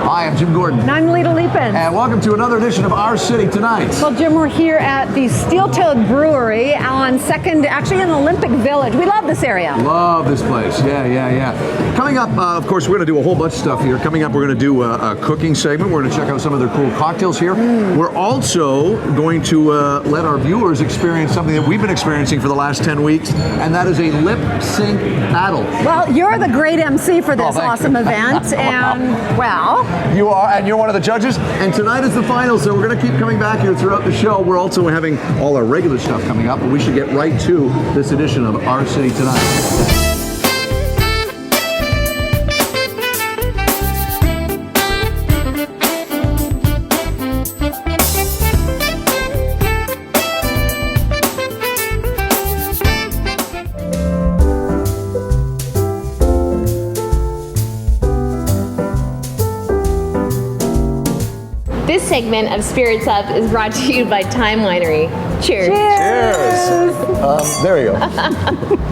Hi, I'm Jim Gordon. And I'm Lita Leapin. And welcome to another edition of Our City Tonight. Well, Jim, we're here at the Steel-Toed Brewery on 2nd, actually in Olympic Village. We love this area. Love this place. Yeah. Coming up, of course, we're going to do a whole bunch of stuff here. Coming up, we're going to do a cooking segment. We're going to check out some of their cool cocktails here. We're also going to let our viewers experience something that we've been experiencing for the last 10 weeks, and that is a lip sync battle. Well, you're the great MC for this awesome you. event, and well, You are, and you're one of the judges. And tonight is the final, so we're going to keep coming back here throughout the show. We're also having all our regular stuff coming up, but we should get right to this edition of Our City Tonight. This segment of Spirits Up is brought to you by Time Winery. Cheers. Cheers. There you go.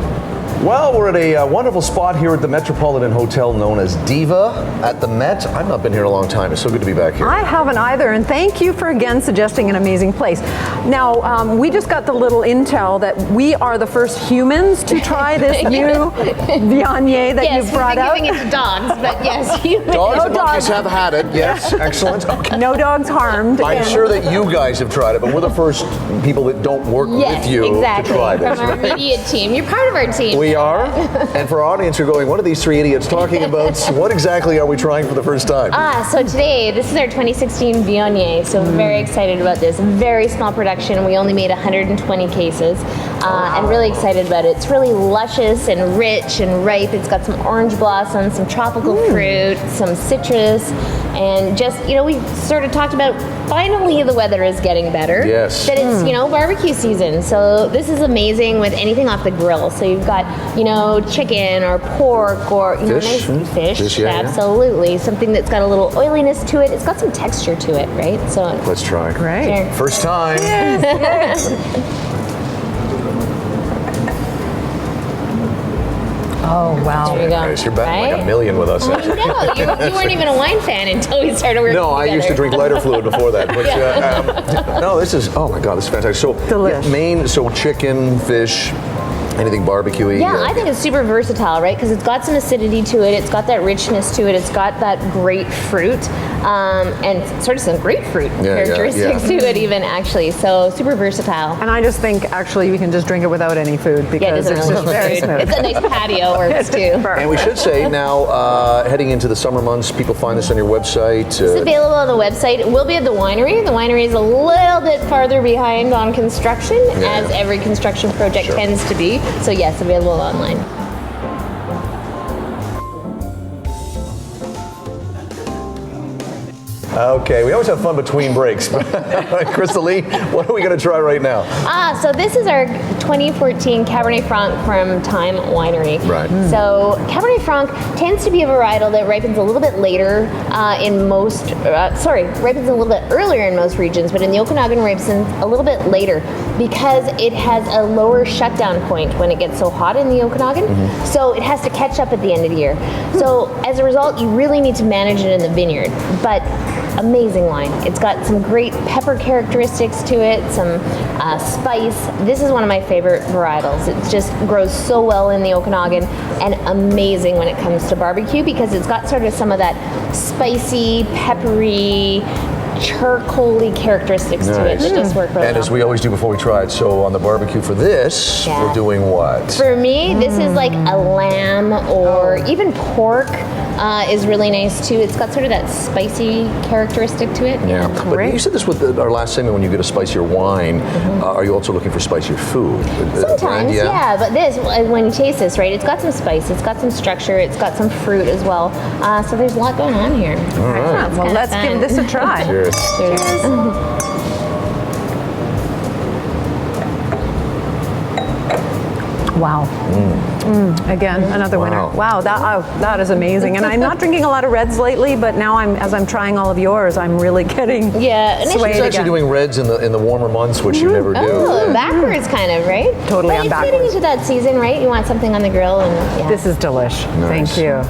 Well, we're at a wonderful spot here at the Metropolitan Hotel known as Diva at the Met. I've not been here in a long time. It's so good to be back here. I haven't either, and thank you for again suggesting an amazing place. Now, we just got the little intel that we are the first humans to try this new Viognier that you've brought out. Yes, we've been giving it to dogs, but yes, humans. Dogs and monkeys have had it, yes. Excellent. Okay. No dogs harmed. I'm sure that you guys have tried it, but we're the first people that don't work with you to try this. From our immediate team. You're part of our team. We are. And for our audience who are going, what are these three idiots talking about? What exactly are we trying for the first time? So today, this is our 2016 Viognier, so we're very excited about this. Very small production. We only made 120 cases. And really excited about it. It's really luscious and rich and ripe. It's got some orange blossoms, some tropical fruit, some citrus, and just, we sort of talked about finally the weather is getting better. Yes. That it's, barbecue season. So this is amazing with anything off the grill. So you've got, chicken or pork or fish. Nice fish. Fish, yeah, absolutely. Something that's got a little oiliness to it. It's got some texture to it, right? So let's try. Great. Sure. First time. Yes. Oh, wow. There you go. Nice. You're betting like a million with us. No, you weren't even a wine fan until we started working together. I used to drink lighter fluid before that. But, no, this is, oh my God, this is fantastic. So, Delish. So chicken, fish, anything barbecue-y? Yeah, I think it's super versatile, right? Because it's got some acidity to it, it's got that richness to it, it's got that grapefruit, and sort of some grapefruit characteristics to it even, actually. So super versatile. And I just think, actually, you can just drink it without any food because it's just very smooth. It's a nice patio works too. And we should say now, heading into the summer months, people find this on your website. It's available on the website. It will be at the winery. The winery is a little bit farther behind on construction, as every construction project tends to be. So yes, available online. Okay, we always have fun between breaks. Crystal Lee, what are we going to try right now? So this is our 2014 Cabernet Franc from Time Winery. Right. So Cabernet Franc tends to be a varietal that ripens a little bit later ripens a little bit earlier in most regions, but in the Okanagan ripens a little bit later because it has a lower shutdown point when it gets so hot in the Okanagan. So it has to catch up at the end of the year. So as a result, you really need to manage it in the vineyard. But amazing wine. It's got some great pepper characteristics to it, some spice. This is one of my favorite varietals. It just grows so well in the Okanagan and amazing when it comes to barbecue because it's got sort of some of that spicy, peppery, charcoaly characteristics to it that just work really well. And as we always do before we try it, so on the barbecue for this, we're doing what? For me, this is like a lamb or even pork is really nice too. It's got sort of that spicy characteristic to it. Yeah, but you said this with our last segment, when you get a spicier wine, are you also looking for spicier food? Sometimes, but this, when you taste this, right, it's got some spice, it's got some structure, it's got some fruit as well. So there's a lot going on here. All right. Well, let's give this a try. Cheers. Cheers. Wow. Again, another winner. Wow, that is amazing. And I'm not drinking a lot of reds lately, but now as I'm trying all of yours, I'm really getting swayed She's actually doing reds in the warmer months, which you never do. Oh, backwards kind of, right? Totally, but I'm backwards. It's getting into that season, right? You want something on the grill. And This is delish. Nice. Thank you.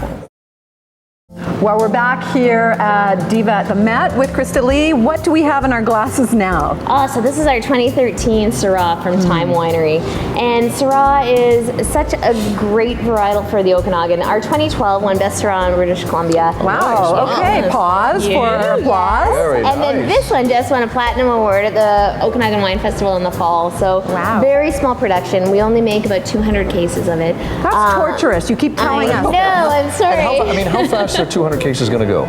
Well, we're back here at Diva at the Met with Krista Lee. What do we have in our glasses now? So this is our 2013 Syrah from Time Winery. And Syrah is such a great varietal for the Okanagan. Our 2012 won Best Syrah in British Columbia. Wow, okay, pause for applause. Very And then this one just won a Platinum Award at the Okanagan Wine Festival in the fall. So very small production. We only make about 200 cases of it. That's torturous. You keep telling us. No, I'm sorry. And how fast are 200 cases going to go?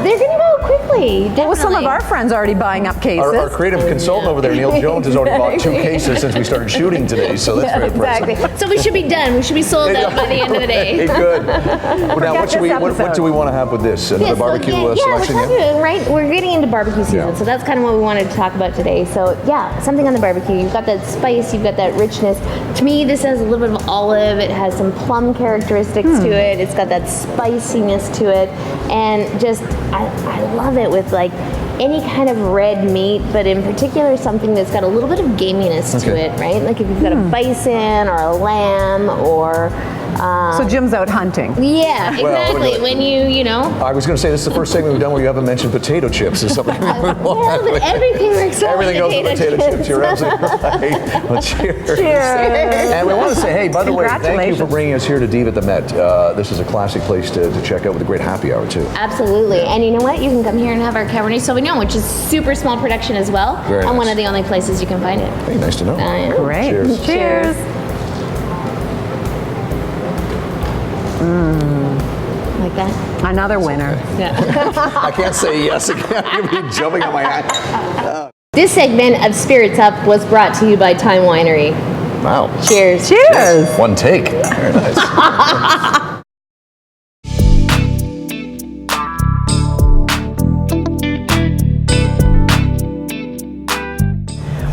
They're going to go quickly, definitely. Well, some of our friends are already buying up cases. Our creative consultant over there, Neil Jones, has already bought 2 cases since we started shooting today, so that's very impressive. Exactly. So we should be done. We should be sold out by the end of the day. Good. Well, now, what do we want to have with this? Another barbecue selection? Right? We're getting into barbecue season, so that's kind of what we wanted to talk about today. So yeah, something on the barbecue. You've got that spice, you've got that richness. To me, this has a little bit of olive. It has some plum characteristics to it. It's got that spiciness to it, and just I love it with like any kind of red meat, but in particular something that's got a little bit of gaminess to it, right? Like if you've got a bison or a lamb or so Jim's out hunting. Yeah, exactly. Well, when you know. I was going to say this is the first segment we've done where you haven't mentioned potato chips or something. Well, but everything works well with Everything goes with potato chips. You're absolutely right. Well, cheers. Cheers. And we want to say, hey, by the way, thank you for bringing us here to Diva at the Met. This is a classic place to check out with a great happy hour too. Absolutely. And you know what? You can come here and have our Cabernet Sauvignon, which is super small production as well. Very nice. One of the only places you can find it. Hey, nice to know. Great. Cheers. Cheers. Like that? Another winner. Yeah. I can't say yes again. You'll be jumping on my hat. This segment of Spirits Up was brought to you by Time Winery. Wow. Cheers. Cheers. One take. Very nice.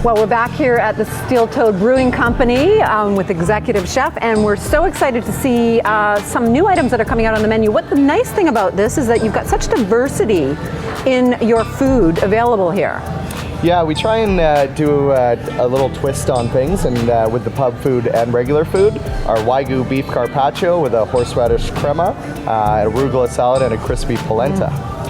Well, we're back here at the Steel Toed Brewing Company with Executive Chef, and we're so excited to see some new items that are coming out on the menu. What the nice thing about this is that you've got such diversity in your food available here. Yeah, we try and do a little twist on things, and with the pub food and regular food, our Wagyu beef carpaccio with a horseradish crema, an arugula salad, and a crispy polenta.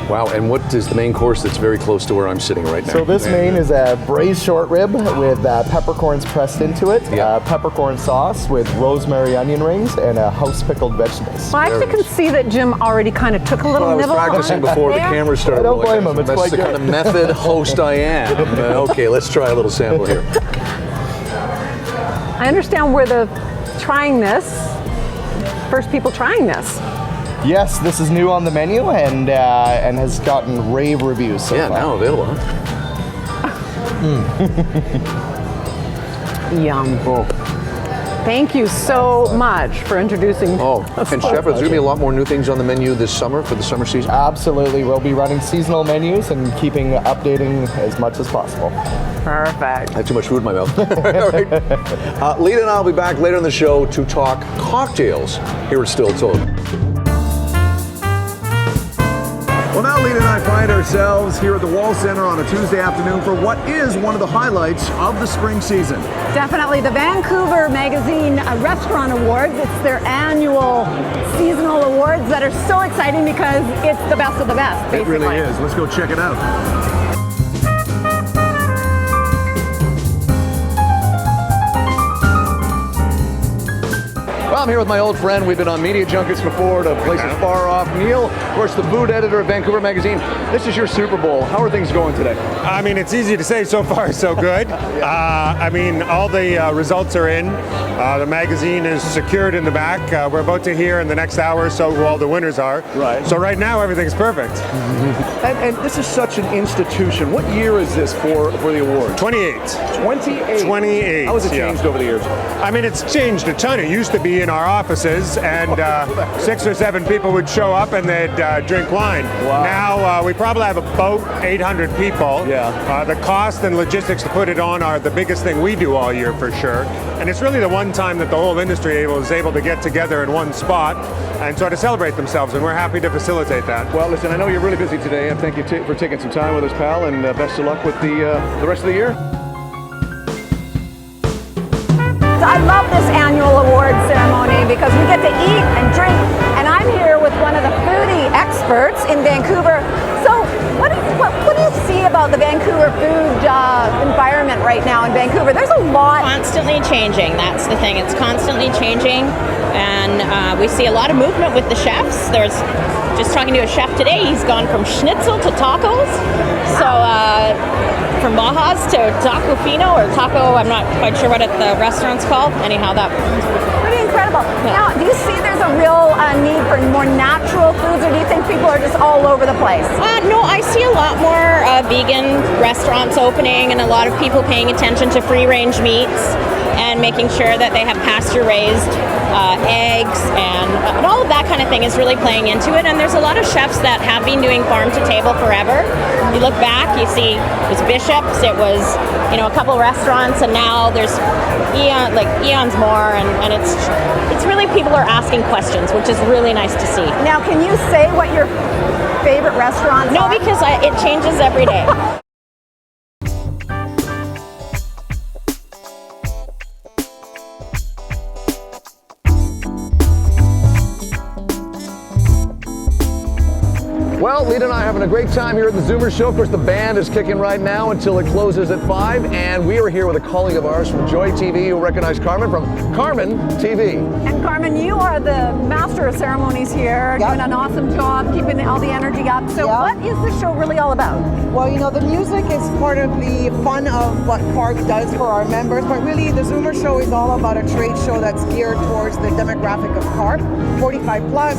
Wow, and what is the main course that's very close to where I'm sitting right now? So this main is a braised short rib with peppercorns pressed into it, peppercorn sauce with rosemary onion rings, and house pickled vegetables. Well, I actually can see that Jim already kind of took a little nibble I was practicing before the camera started. I don't blame him, it's That's quite the good. kind of method host I am. Okay, let's try a little sample here. I understand we're first people trying this. Yes, this is new on the menu and has gotten rave reviews so far. Now available, huh? Yum. Oh. Thank you so much for introducing. And Chef, there's going to be a lot more new things on the menu this summer for the summer season? Absolutely. We'll be running seasonal menus and updating as much as possible. Perfect. I have too much food in my mouth. All right. Lita and I will be back later in the show to talk cocktails here at Still Told. Well, now Lita and I find ourselves here at the Wall Center on a Tuesday afternoon for what is one of the highlights of the spring season. Definitely the Vancouver Magazine Restaurant Awards. It's their annual seasonal awards that are so exciting because it's the best of the best, basically. It really is. Let's go check it out. Well, I'm here with my old friend. We've been on media junkets before to places far off. Neil, of course, the food editor of Vancouver Magazine. This is your Super Bowl. How are things going today? I mean, it's easy to say so far so good. I mean, all the results are in. The magazine is secured in the back. We're about to hear in the next hour or so who all the winners are. Right. So right now, everything's perfect. And this is such an institution. What year is this for the award? 28. 28. 28. How has it changed over the years? I mean, it's changed a ton. It used to be in our offices, and 6 or 7 people would show up and they'd drink wine. Wow. Now we probably have about 800 people. Yeah. The cost and logistics to put it on are the biggest thing we do all year for sure. And it's really the one time that the whole industry is able to get together in one spot and sort of celebrate themselves, and we're happy to facilitate that. Well, listen, I know you're really busy today, and thank you for taking some time with us, pal, and best of luck with the rest of the year. I love this annual award ceremony because we get to eat and drink, and I'm here with one of the foodie experts in Vancouver. So what do you see about the Vancouver food environment right now in Vancouver? There's a lot. Constantly changing. That's the thing. It's constantly changing, and we see a lot of movement with the chefs. There's just talking to a chef today. He's gone from schnitzel to tacos. So from Bajas to taco fino or taco. I'm not quite sure what the restaurant's called. Anyhow, that. Pretty incredible. Now, do you see there's a real need for more natural foods, or do you think people are just all over the place? No, I see a lot more vegan restaurants opening and a lot of people paying attention to free-range meats and making sure that they have pasture-raised eggs and all of that kind of thing is really playing into it. And there's a lot of chefs that have been doing farm to table forever. You look back, you see it was Bishop's, it was a couple restaurants, and now there's eons more, and it's really people are asking questions, which is really nice to see. Now, can you say what your favorite restaurants No, are? because it changes every day. Well, Lita and I are having a great time here at the Zoomer Show. Of course, the band is kicking right now until it closes at 5, and we are here with a colleague of ours from Joy TV. You'll recognize Carmen from Carmen TV. And Carmen, you are the master of ceremonies here, doing an awesome job, keeping all the energy up. So what is the show really all about? Well, the music is part of the fun of what CARP does for our members, but really the Zoomer Show is all about a trade show that's geared towards the demographic of CARP, 45 plus.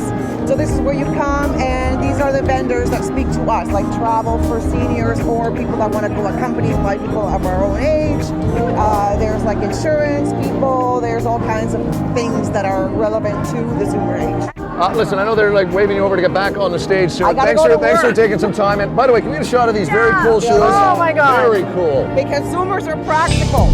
So this is where you come, and these are the vendors that speak to us, like travel for seniors or people that want to go accompanied by people of our own age. There's like insurance people, there's all kinds of things that are relevant to the Zoomer age. Listen, I know they're like waving you over to get back on the stage soon. I gotta Thanks go to for work. taking some time. And by the way, can we get a shot of these very cool shoes? Oh my God. Very cool. Because Zoomers are practical.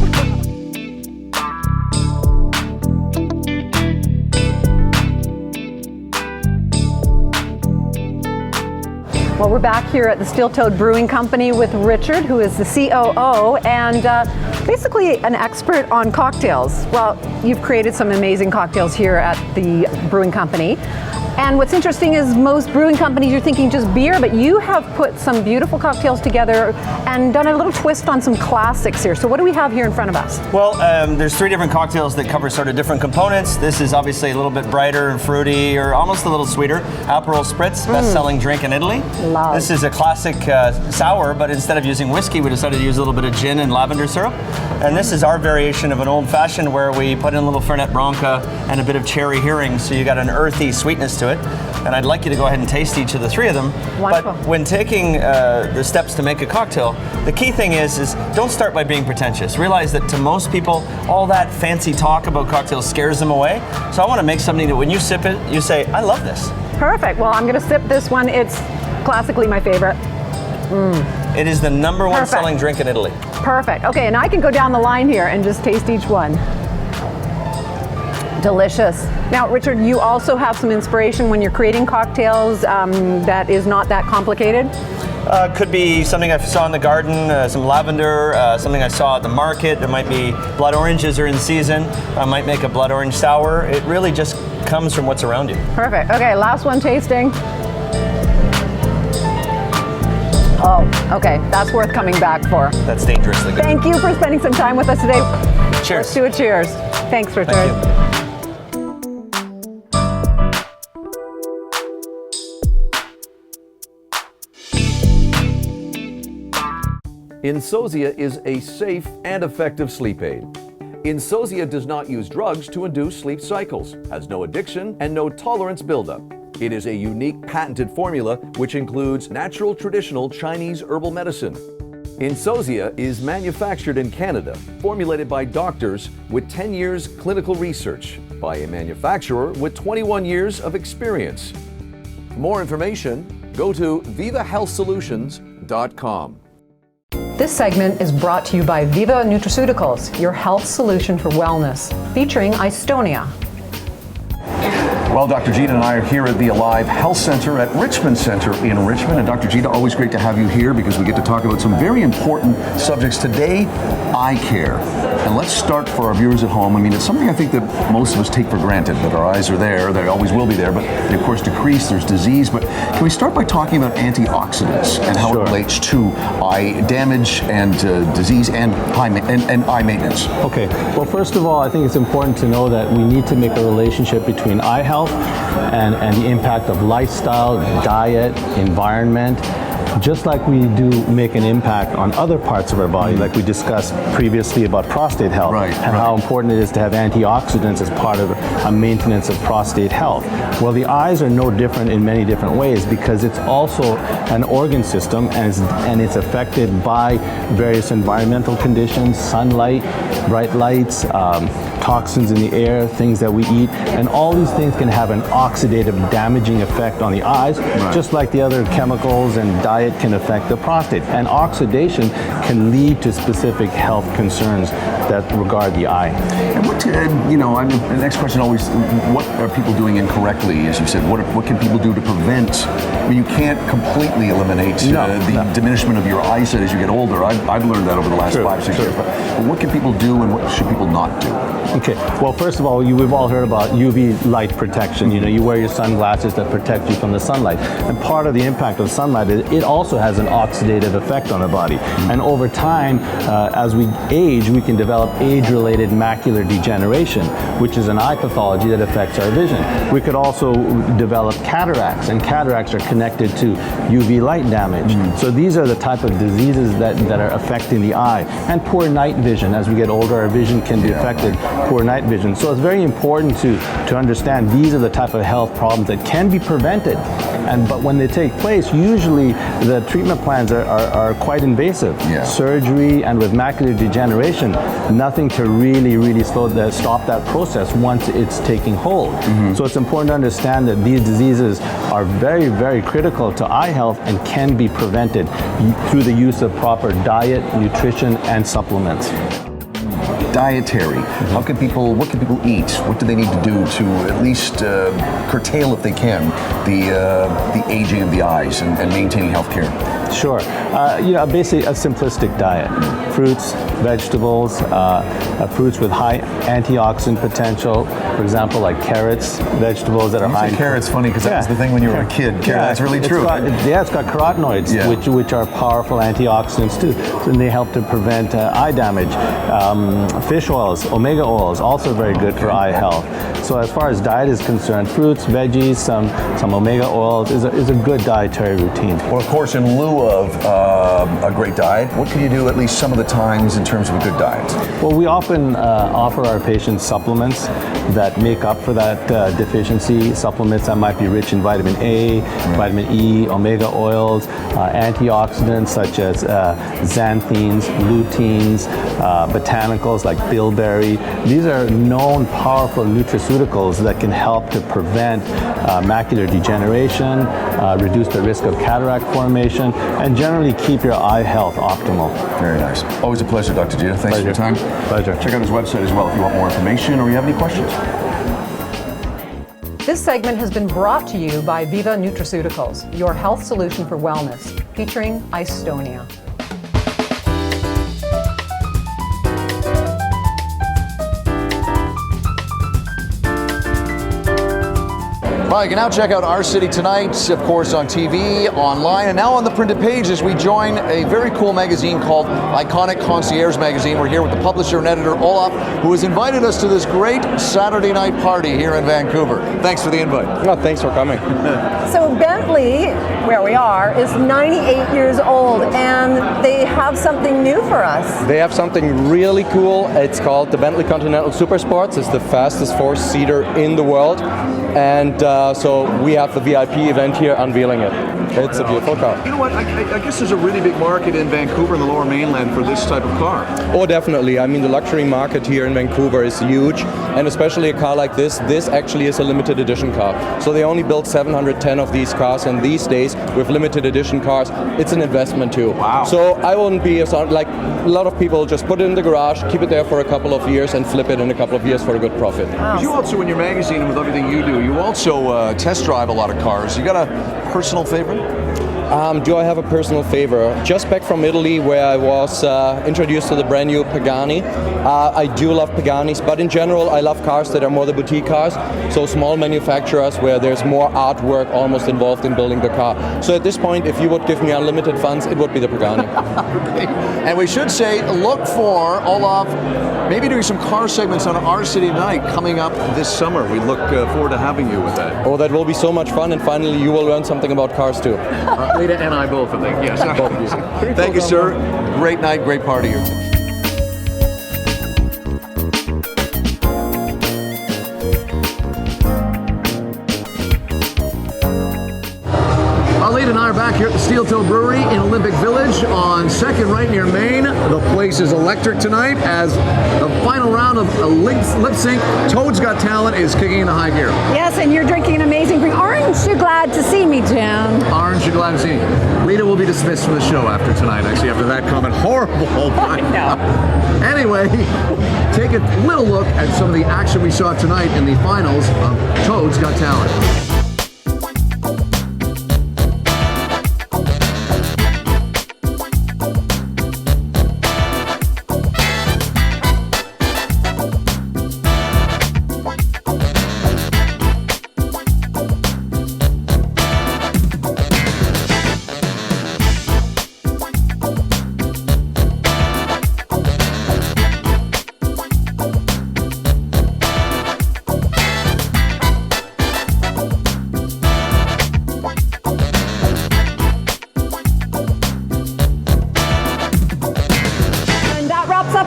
Well, we're back here at the Steel Toed Brewing Company with Richard, who is the COO and basically an expert on cocktails. Well, you've created some amazing cocktails here at the brewing company. And what's interesting is most brewing companies, you're thinking just beer, but you have put some beautiful cocktails together and done a little twist on some classics here. So what do we have here in front of us? Well, there's 3 different cocktails that cover sort of different components. This is obviously a little bit brighter and fruity, or almost a little sweeter. Aperol Spritz, best-selling drink in Italy. Love. This is a classic sour, but instead of using whiskey, we decided to use a little bit of gin and lavender syrup. And this is our variation of an old-fashioned where we put in a little Fernet Branca and a bit of cherry herring, so you got an earthy sweetness to it. And I'd like you to go ahead and taste each of the 3 of them. Wonderful. But when taking the steps to make a cocktail, the key thing is don't start by being pretentious. Realize that to most people, all that fancy talk about cocktails scares them away. So I want to make something that when you sip it, you say, I love this. Perfect. Well, I'm going to sip this one. It's classically my favorite. It is the #1 Perfect. selling drink in Italy. Perfect. Okay, and I can go down the line here and just taste each one. Delicious. Now, Richard, you also have some inspiration when you're creating cocktails that is not that complicated. Could be something I saw in the garden, some lavender, something I saw at the market. There might be blood oranges are in season. I might make a blood orange sour. It really just comes from what's around you. Perfect. Okay, last one tasting. Oh, okay. That's worth coming back for. That's dangerously good. Thank you for spending some time with us today. Cheers. Let's do a cheers. Thanks, Richard. Thank you. Insozia is a safe and effective sleep aid. Insozia does not use drugs to induce sleep cycles, has no addiction, and no tolerance buildup. It is a unique patented formula which includes natural traditional Chinese herbal medicine. Insozia is manufactured in Canada, formulated by doctors with 10 years clinical research, by a manufacturer with 21 years of experience. For more information, go to vivahealthsolutions.com. This segment is brought to you by Viva Nutraceuticals, your health solution for wellness, featuring Istonia. Well, Dr. Gita and I are here at the Alive Health Center at Richmond Center in Richmond. And Dr. Gita, always great to have you here because we get to talk about some very important subjects today, eye care. And let's start for our viewers at home. I mean, it's something I think that most of us take for granted, that our eyes are there, they always will be there, but they of course decrease, there's disease. But can we start by talking about antioxidants and how it relates to eye damage and disease and eye maintenance? Okay, well, first of all, I think it's important to know that we need to make a relationship between eye health and the impact of lifestyle, diet, environment, just like we do make an impact on other parts of our body, like we discussed previously about prostate health, how important it is to have antioxidants as part of a maintenance of prostate health. Well, the eyes are no different in many different ways because it's also an organ system and it's affected by various environmental conditions, sunlight, bright lights, toxins in the air, things that we eat, and all these things can have an oxidative damaging effect on the eyes, just like the other chemicals and diet can affect the prostate. And oxidation can lead to specific health concerns that regard the eye. And what, the next question always, what are people doing incorrectly, as you said? What can people do to prevent? I mean, you can't completely eliminate the diminishment of your eyesight as you get older. I've learned that over the last 5-6 years. But what can people do and what should people not do? Okay, well, first of all, we've all heard about UV light protection. You wear your sunglasses that protect you from the sunlight. And part of the impact of sunlight is it also has an oxidative effect on the body. And over time, as we age, we can develop age-related macular degeneration, which is an eye pathology that affects our vision. We could also develop cataracts, and cataracts are connected to UV light damage. So these are the type of diseases that are affecting the eye. And poor night vision. As we get older, our vision can be affected. Poor night vision. So it's very important to understand these are the type of health problems that can be prevented. But when they take place, usually the treatment plans are quite invasive. Surgery, and with macular degeneration, nothing to really stop that process once it's taking hold. So it's important to understand that these diseases are very, very critical to eye health and can be prevented through the use of proper diet, nutrition, and supplements. Dietary. What can people eat? What do they need to do to at least curtail, if they can, the aging of the eyes and maintaining health care? Sure. Basically a simplistic diet. Fruits, vegetables, fruits with high antioxidant potential. For example, like carrots, vegetables that are high in carrots. Funny because that was the thing when you were a kid. That's really true. It's got carotenoids, which are powerful antioxidants too, and they help to prevent eye damage. Fish oils, omega oils, also very good for eye health. So as far as diet is concerned, fruits, veggies, some omega oils is a good dietary routine. Well, of course, in lieu of a great diet, what can you do at least some of the times in terms of a good diet? Well, we often offer our patients supplements that make up for that deficiency. Supplements that might be rich in vitamin A, vitamin E, omega oils, antioxidants such as xanthines, luteins, botanicals like bilberry. These are known powerful nutraceuticals that can help to prevent macular degeneration, reduce the risk of cataract formation, and generally keep your eye health optimal. Very nice. Always a pleasure, Dr. Gita. Thanks for your time. Pleasure. Check out his website as well if you want more information or you have any questions. This segment has been brought to you by Viva Nutraceuticals, your health solution for wellness, featuring Istonia. Well, you can now check out Our City Tonight, of course, on TV, online, and now on the printed page as we join a very cool magazine called Iconic Concierge Magazine. We're here with the publisher and editor, Olaf, who has invited us to this great Saturday night party here in Vancouver. Thanks for the invite. Oh, thanks for coming. So Bentley, where we are, is 98 years old, and they have something new for us. They have something really cool. It's called the Bentley Continental Super Sports. It's the fastest four-seater in the world. And so we have the VIP event here unveiling it. It's a beautiful car. You know what? I guess there's a really big market in Vancouver and the Lower Mainland for this type of car. Oh, definitely. I mean, the luxury market here in Vancouver is huge, and especially a car like this actually is a limited edition car. So they only build 710 of these cars, and these days, with limited edition cars, it's an investment too. Wow. So I wouldn't be like a lot of people just put it in the garage, keep it there for a couple of years, and flip it in a couple of years for a good profit. You also, in your magazine and with everything you do, you also test drive a lot of cars. You got a personal favorite? Do I have a personal favor? Just back from Italy, where I was introduced to the brand new Pagani. I do love Paganis, but in general, I love cars that are more the boutique cars, so small manufacturers where there's more artwork almost involved in building the car. So at this point, if you would give me unlimited funds, it would be the Pagani. Okay. And we should say, look for Olaf maybe doing some car segments on Our City Tonight coming up this summer. We look forward to having you with that. Oh, that will be so much fun, and finally you will learn something about cars too. Lita and I both, I think. Yes. Both of you. Thank you, sir. Great night, great party here. Lita and I are back here at the Steel Toe Brewery in Olympic Village on 2nd right near Main. The place is electric tonight as the final round of lip sync, Toad's Got Talent, is kicking into high gear. Yes, and you're drinking an amazing drink. Aren't you glad to see me, Jim? Aren't you glad to see you? Lita will be dismissed from the show after tonight, actually, after that comment. Horrible. No. Anyway, take a little look at some of the action we saw tonight in the finals of Toad's Got Talent.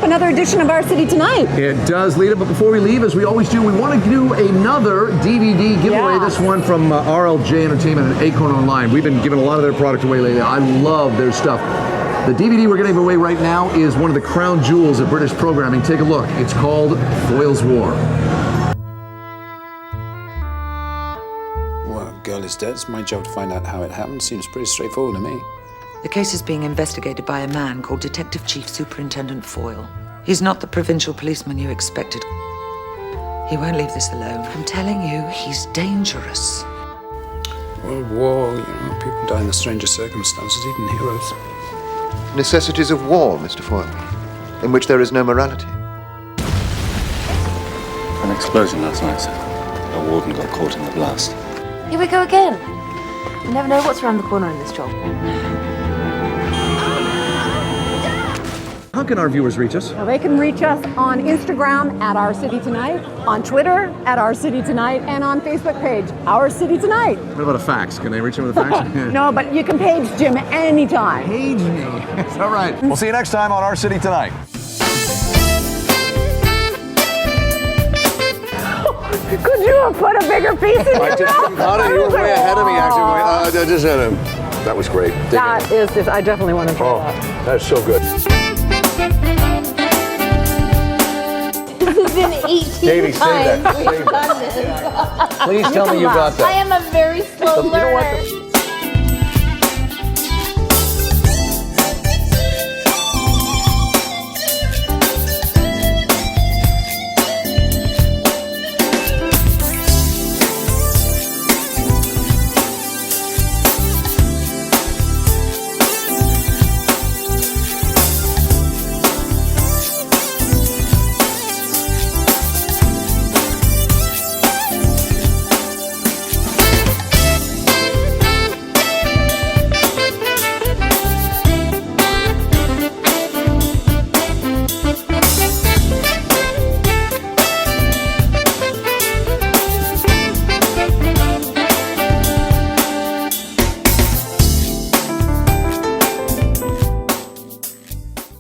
Another edition of Our City Tonight. It does, Lita, but before we leave, as we always do, we want to do another DVD giveaway. This one from RLJ Entertainment and Acorn Online. We've been giving a lot of their product away lately. I love their stuff. The DVD we're going to give away right now is one of the crown jewels of British programming. Take a look. It's called Foyle's War. Well, a girl is dead. It's my job to find out how it happened. Seems pretty straightforward to me. The case is being investigated by a man called Detective Chief Superintendent Foyle. He's not the provincial policeman you expected. He won't leave this alone. I'm telling you, he's dangerous. World War, you know, people die in the strangest circumstances, even heroes. Necessities of war, Mr. Foyle, in which there is no morality. An explosion last night, sir. A warden got caught in the blast. Here we go again. You never know what's around the corner in this job. How can our viewers reach us? Well, they can reach us on Instagram at Our City Tonight, on Twitter at Our City Tonight, and on Facebook page, Our City Tonight. What about a fax? Can they reach them with a fax? No, but you can page Jim anytime. Page me. All right. We'll see you next time on Our City Tonight. Could you have put a bigger piece in your mouth? You were way ahead of me, actually. I just had him. That was great. That is just, I definitely want to try that. That's so good. This has been 18 Davey, say that. times we've done this. Please tell me you got that. I am a very slow learner.